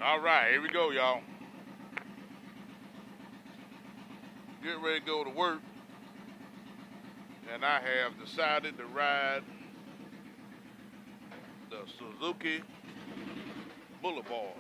All right, here we go, y'all. Get ready to go to work. And I have decided to ride the Suzuki Boulevard.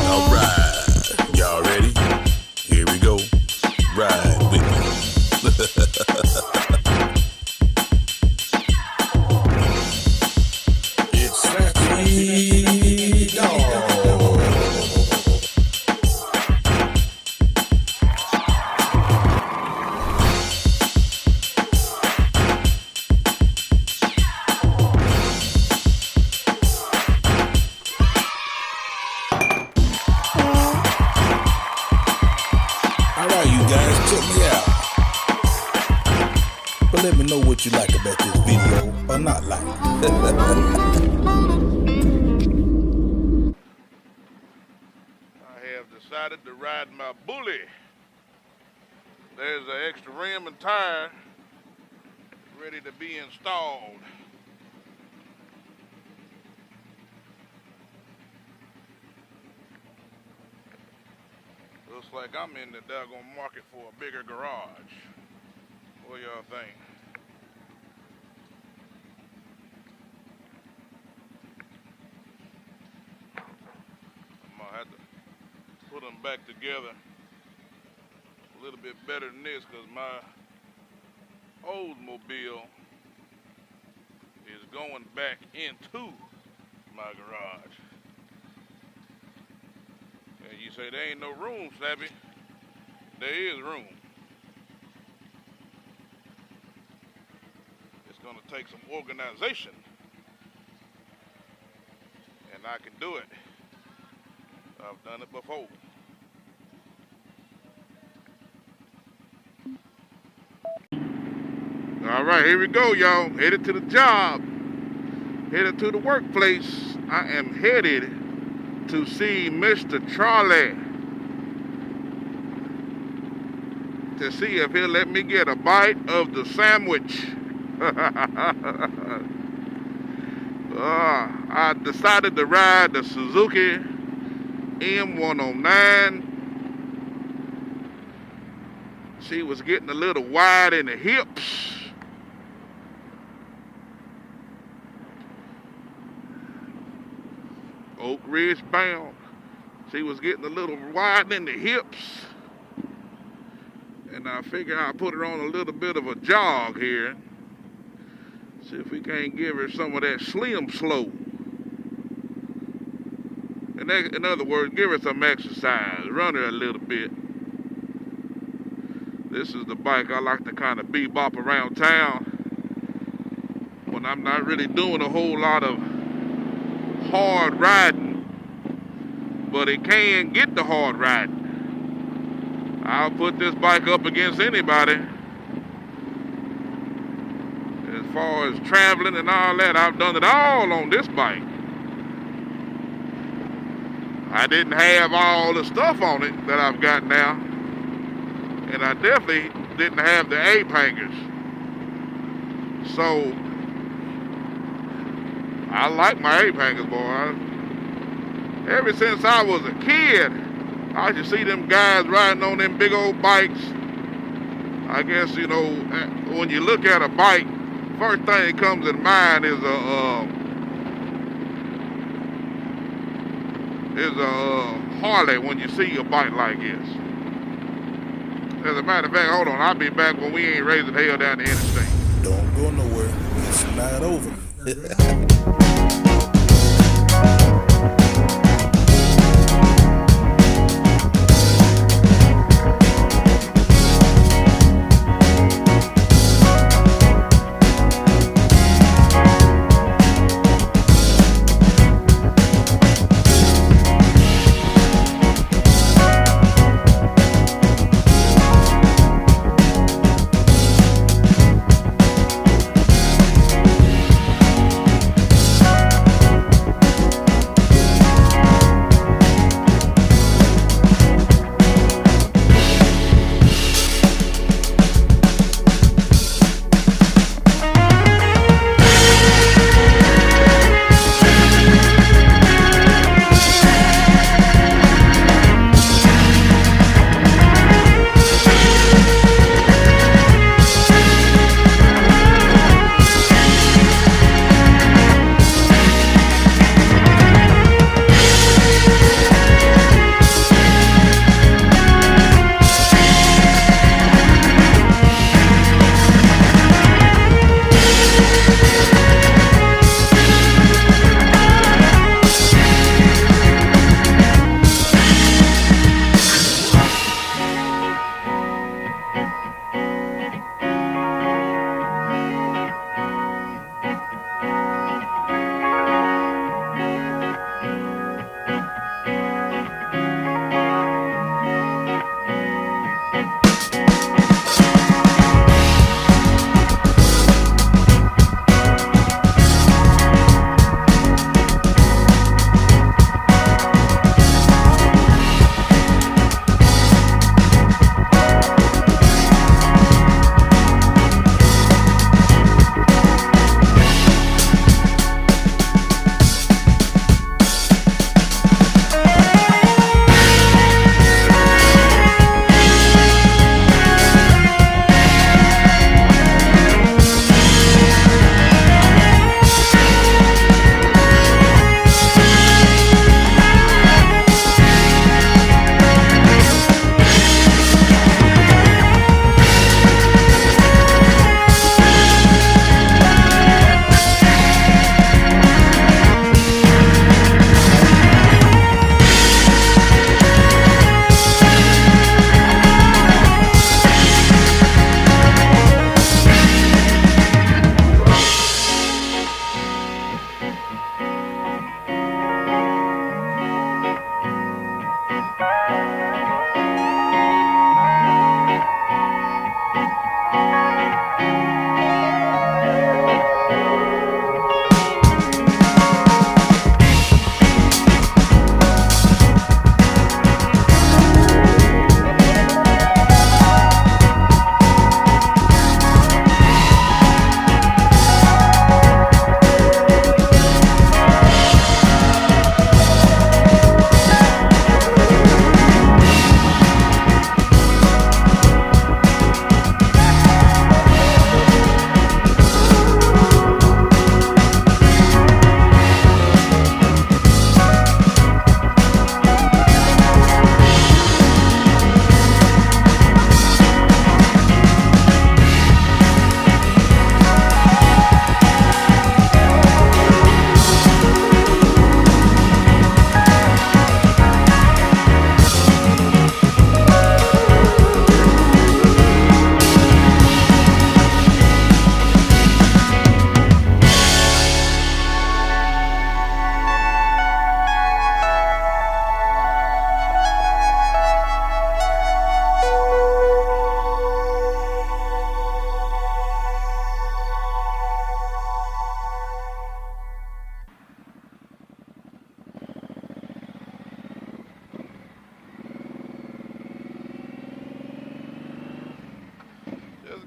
All right, y'all ready? Here we go. Ride with me. It's Slappy dog. Let me know what you like about this video or not like. I have decided to ride my bully. There's an extra rim and tire ready to be installed. Looks like I'm in the doggone market for a bigger garage. What y'all think? I'm gonna have to put them back together a little bit better than this because my Oldsmobile is going back into my garage. And you say there ain't no room, Slappy. There is room. It's gonna take some organization, and I can do it. I've done it before. All right, here we go, y'all. Headed to the job. Headed to the workplace. I am headed to see Mr. Charlie to see if he'll let me get a bite of the sandwich. I decided to ride the Suzuki M109. She was getting a little wide in the hips. Oak Ridge bound. She was getting a little wide in the hips. And I figure I'll put her on a little bit of a jog here. See if we can't give her some of that slim slow. In other words, give her some exercise. Run her a little bit. This is the bike I like to kind of bebop around town when I'm not really doing a whole lot of hard riding. But it can get the hard riding. I'll put this bike up against anybody. As far as traveling and all that, I've done it all on this bike. I didn't have all the stuff on it that I've got now. And I definitely didn't have the ape hangers. So, I like my ape hangers, boy. Ever since I was a kid, I used to see them guys riding on them big old bikes. I guess, you know, when you look at a bike, first thing that comes in mind is a Harley when you see a bike like this. As a matter of fact, hold on, I'll be back when we ain't raising hell down the interstate. Don't go nowhere. It's not over.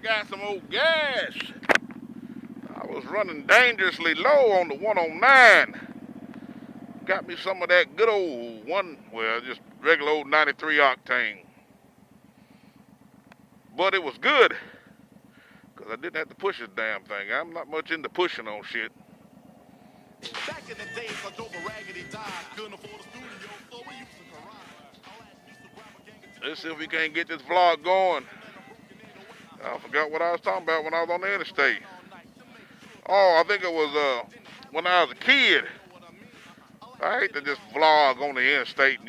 got some old gas. I was running dangerously low on the 109. Got me some of that good old just regular old 93 octane. But it was good, because I didn't have to push this damn thing. I'm not much into pushing on shit. Back in the days, I drove a raggedy dog. Couldn't afford a studio, so we used to garage. Let's see if we can't get this vlog going. I forgot what I was talking about when I was on the interstate. Oh, I think it was when I was a kid. I hate to just vlog on the interstate and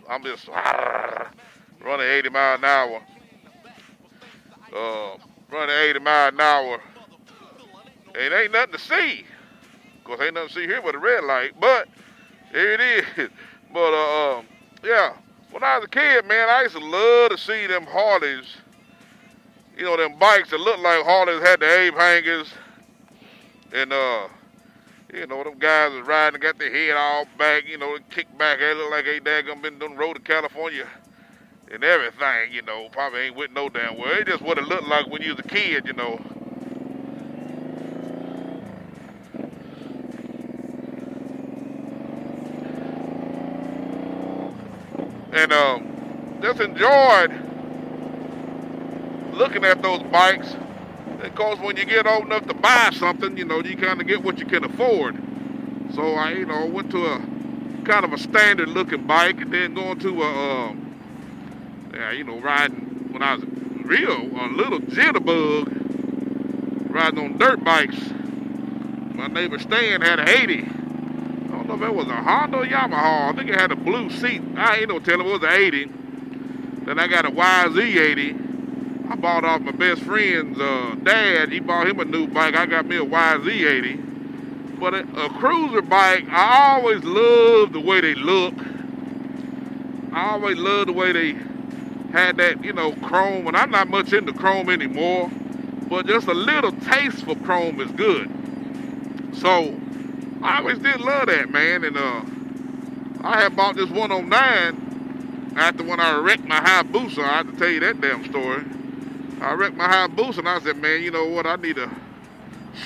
I'm just running 80 miles an hour. Running 80 miles an hour. It ain't nothing to see. Of course, ain't nothing to see here but a red light. But here it is. But yeah, when I was a kid, man, I used to love to see them Harleys. You know, them bikes that look like Harleys had the Abe hangers. And you know, them guys was riding and got their head all back, you know, kick back. They look like they daggone been doing the road to California and everything, you know. Probably ain't with no damn well. It just what it looked like when you was a kid, you know. And just enjoyed looking at those bikes. Because when you get old enough to buy something, you know, you kind of get what you can afford. So I, you know, went to a kind of a standard looking bike, and then going to a, you know, riding when I was a little jitterbug, riding on dirt bikes. My neighbor Stan had an 80. I don't know if it was a Honda or Yamaha. I think it had a blue seat. I ain't no telling, it was an 80. Then I got a YZ80. I bought off my best friend's dad. He bought him a new bike. I got me a YZ80. But a cruiser bike, I always loved the way they look. I always loved the way they had that, you know, chrome. And I'm not much into chrome anymore. But just a little taste for chrome is good. So I always did love that, man. And I had bought this 109 after when I wrecked my Hayabusa. I have to tell you that damn story. I wrecked my Hayabusa and I said, man, you know what? I need to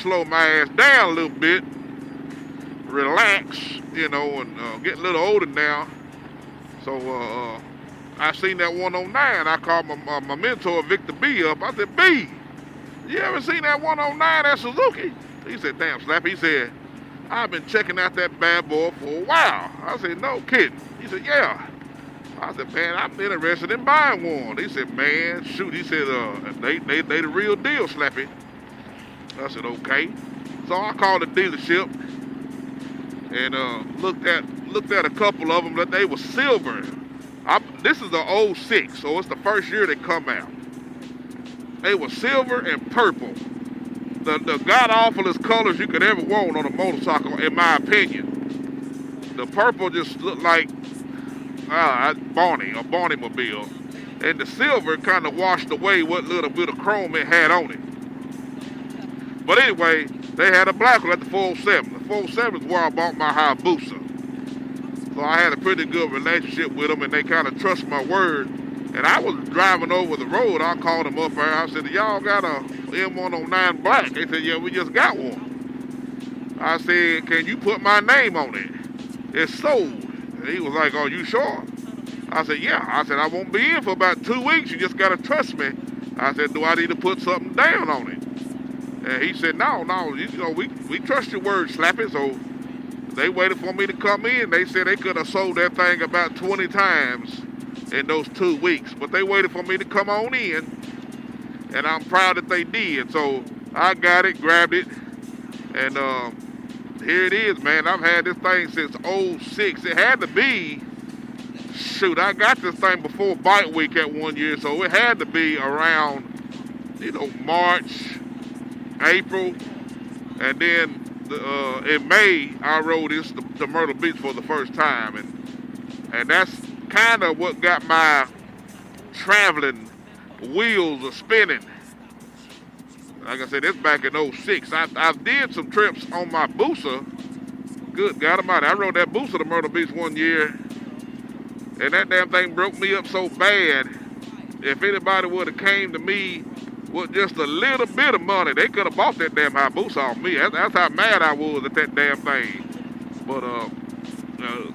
slow my ass down a little bit, relax, you know, and get a little older now. So I seen that 109. I called my mentor, Victor B, up. I said, B, you ever seen that 109 at Suzuki? He said, damn, Slappy. He said, I've been checking out that bad boy for a while. I said, no kidding. He said, yeah. I said, man, I'm interested in buying one. He said, man, shoot. He said, they the real deal, Slappy. I said, okay. So I called the dealership and looked at a couple of them that they were silver. This is the 06, so it's the first year they come out. They were silver and purple. The god-awfulest colors you could ever want on a motorcycle, in my opinion. The purple just looked like a Barney mobile. And the silver kind of washed away what little bit of chrome it had on it. But anyway, they had a black one at the 407. The 407 is where I bought my Hayabusa. So I had a pretty good relationship with them, and they kind of trust my word. And I was driving over the road. I called them up there. I said, y'all got a M109 black? They said, yeah, we just got one. I said, can you put my name on it? It's sold. And he was like, are you sure? I said, yeah. I said, I won't be in for about 2 weeks. You just got to trust me. I said, do I need to put something down on it? And he said, no, you know, we trust your word, Slappy. So they waited for me to come in. They said they could have sold that thing about 20 times in those 2 weeks. But they waited for me to come on in. And I'm proud that they did. So I got it, grabbed it. And here it is, man. I've had this thing since 06. It had to be, shoot, I got this thing before Bike Week at 1 year. So it had to be around, you know, March, April. And then in May, I rode this to Myrtle Beach for the first time. And that's kind of what got my traveling wheels are spinning. Like I said, it's back in 06. I did some trips on my Busa. Good God Almighty. I rode that Busa to Myrtle Beach 1 year. And that damn thing broke me up so bad. If anybody would have came to me with just a little bit of money. They could have bought that damn Hayabusa off me. That's how mad I was at that damn thing. But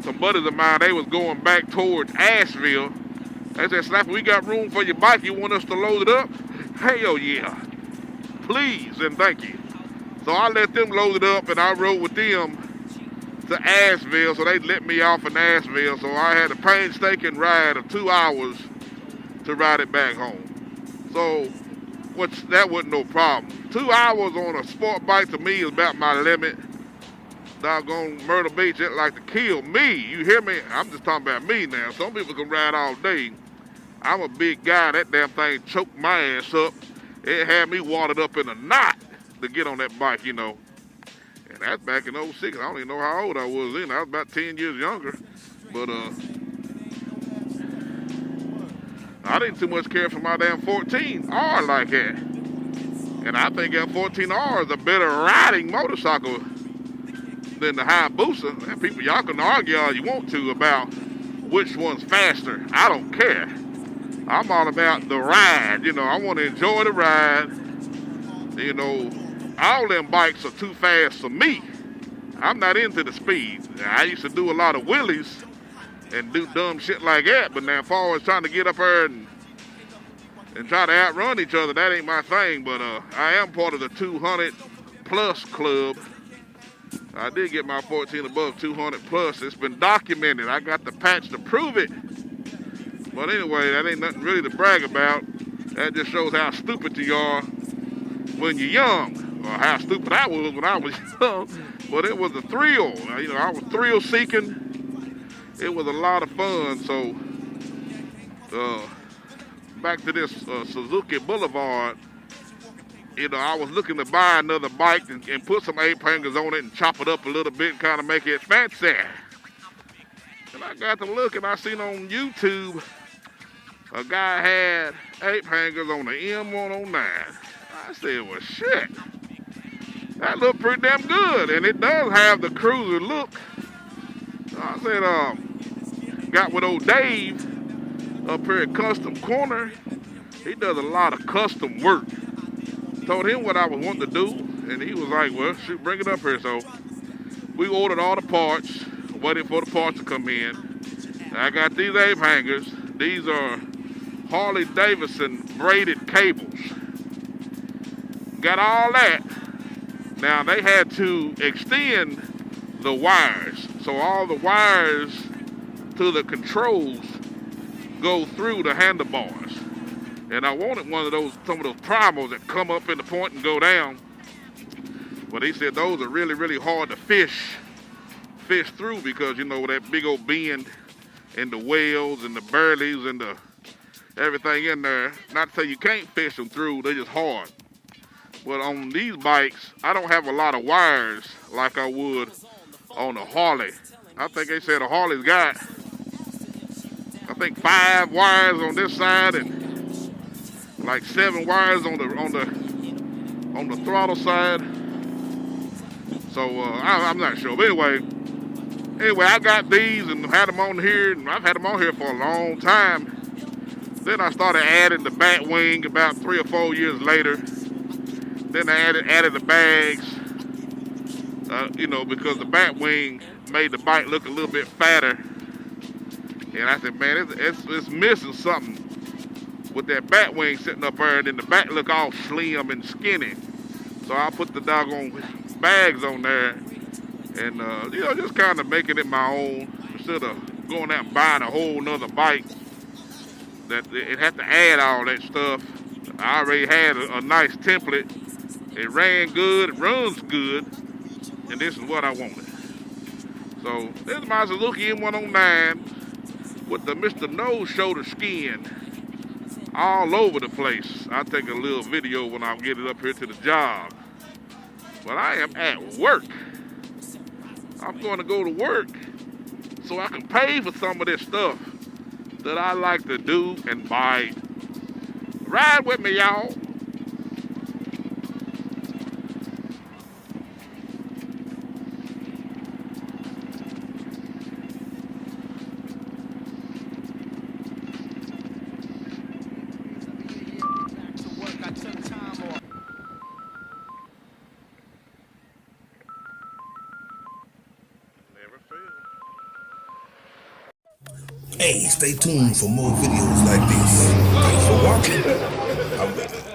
some buddies of mine, they was going back towards Asheville. They said, Slappy, we got room for your bike. You want us to load it up? Hell yeah. Please and thank you. So I let them load it up, and I rode with them to Asheville, so they let me off in Asheville. So I had a painstaking ride of 2 hours to ride it back home. So that wasn't no problem. 2 hours on a sport bike to me is about my limit. Doggone Myrtle Beach, it like to kill me. You hear me? I'm just talking about me now. Some people can ride all day. I'm a big guy. That damn thing choked my ass up. It had me watered up in a knot to get on that bike, you know. And that's back in 06. I don't even know how old I was then. I was about 10 years younger. But I didn't too much care for my damn 14R like that. And I think that 14R is a better riding motorcycle than the Hayabusa. And people, y'all can argue all you want to about which one's faster. I don't care. I'm all about the ride. You know, I want to enjoy the ride. You know, all them bikes are too fast for me. I'm not into the speed. I used to do a lot of wheelies and do dumb shit like that, but now as far as trying to get up there and try to outrun each other, that ain't my thing. But I am part of the 200 plus club. I did get my 14 above 200 plus. It's been documented. I got the patch to prove it. But anyway, that ain't nothing really to brag about. That just shows how stupid you are when you're young, or how stupid I was when I was young. But it was a thrill. You know, I was thrill seeking. It was a lot of fun. So back to this Suzuki Boulevard. You know, I was looking to buy another bike and put some ape hangers on it and chop it up a little bit and kind of make it fancy. And I got to look, and I seen on YouTube a guy had ape hangers on the M109. I said, well, shit. That looked pretty damn good, and it does have the cruiser look. So I said, got with old Dave up here at Custom Corner. He does a lot of custom work. Told him what I was wanting to do, and he was like, well, shoot, bring it up here. So we ordered all the parts, waiting for the parts to come in. And I got these ape hangers. These are Harley Davidson braided cables. Got all that. Now, they had to extend the wires. So all the wires to the controls go through the handlebars. And I wanted one of those, some of those primals that come up in the point and go down. But he said those are really, really hard to fish through because, you know, that big old bend and the whales and the burleys and the everything in there. Not to say you can't fish them through, they're just hard. But on these bikes, I don't have a lot of wires like I would on a Harley. I think they said a Harley's got, I think 5 wires on this side and like 7 wires on the throttle side. So I'm not sure. But anyway, I got these and had them on here, and I've had them on here for a long time. Then I started adding the bat wing about 3 or 4 years later. Then I added the bags, you know, because the bat wing made the bike look a little bit fatter. And I said, man, it's missing something with that bat wing sitting up there, and then the back look all slim and skinny. So I put the doggone bags on there, and you know, just kind of making it my own instead of going out and buying a whole nother bike that it had to add all that stuff. I already had a nice template. It ran good, it runs good, and this is what I wanted. So this is my Suzuki M109 with the Mr. Nose Shoulder skin all over the place. I'll take a little video when I get it up here to the job. But I am at work. I'm going to go to work so I can pay for some of this stuff that I like to do and buy. Ride with me, y'all. I took time. Hey, stay tuned for more videos like this. Thanks for watching.